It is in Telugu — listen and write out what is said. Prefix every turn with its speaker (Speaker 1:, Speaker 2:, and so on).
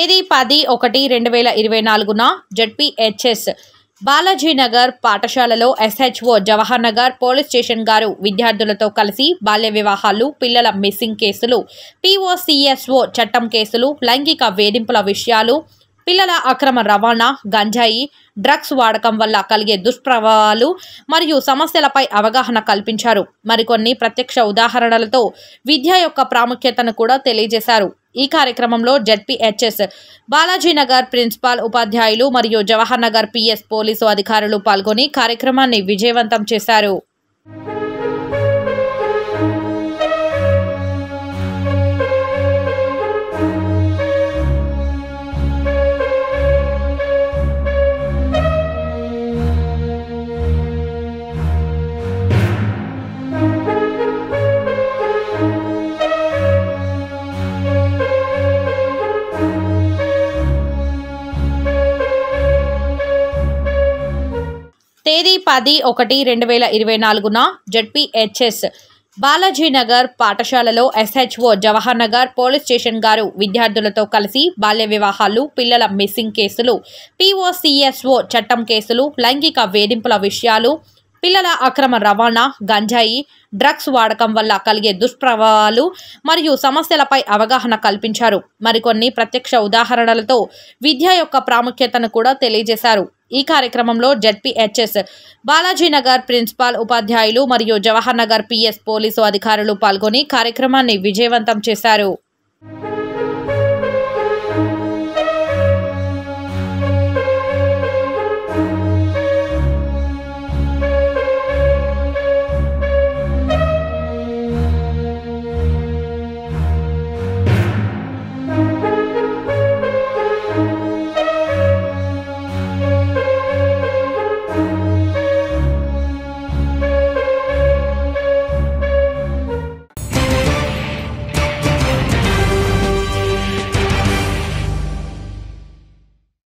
Speaker 1: తేదీ 10/1/2024న జెడ్పీహెచ్ఎస్ బాలాజీనగర్ పాఠశాలలో SHO Jawahar Nagar police station గారు విద్యార్థులతో కలిసి బాల్య వివాహాలు, పిల్లల మిస్సింగ్ కేసులు, పీఓసీఎస్ఓ చట్టం కేసులు, లైంగిక వేధింపుల విషయాలు, పిల్లల అక్రమ రవాణా, గంజాయి, డ్రగ్స్ వాడకం వల్ల కలిగే దుష్ప్రభావాలు మరియు సమస్యలపై అవగాహన కల్పించారు. మరికొన్ని ప్రత్యక్ష ఉదాహరణలతో విద్య యొక్క ప్రాముఖ్యతను కూడా తెలియజేశారు. ఈ కార్యక్రమంలో జెడ్పీహెచ్ఎస్ బాలాజీనగర్ ప్రిన్సిపాల్, ఉపాధ్యాయులు మరియు జవహర్ నగర్ పిఎస్ పోలీసు అధికారులు పాల్గొని కార్యక్రమాన్ని విజయవంతం చేశారు. తేదీ 10/1/2024న జెడ్పీహెచ్ఎస్ బాలాజీనగర్ పాఠశాలలో SHO Jawahar Nagar police station గారు విద్యార్థులతో కలిసి బాల్య వివాహాలు, పిల్లల మిస్సింగ్ కేసులు, పీఓసీఎస్ఓ చట్టం కేసులు, లైంగిక వేధింపుల విషయాలు, పిల్లల అక్రమ రవాణా, గంజాయి, డ్రగ్స్ వాడకం వల్ల కలిగే దుష్ప్రభావాలు మరియు సమస్యలపై అవగాహన కల్పించారు. మరికొన్ని ప్రత్యక్ష ఉదాహరణలతో విద్య యొక్క ప్రాముఖ్యతను కూడా తెలియజేశారు. ఈ కార్యక్రమంలో జెడ్పీహెచ్ఎస్ బాలాజీనగర్ ప్రిన్సిపాల్, ఉపాధ్యాయులు మరియు జవహర్ నగర్ పిఎస్ పోలీసు అధికారులు పాల్గొని కార్యక్రమాన్ని విజయవంతం చేశారు.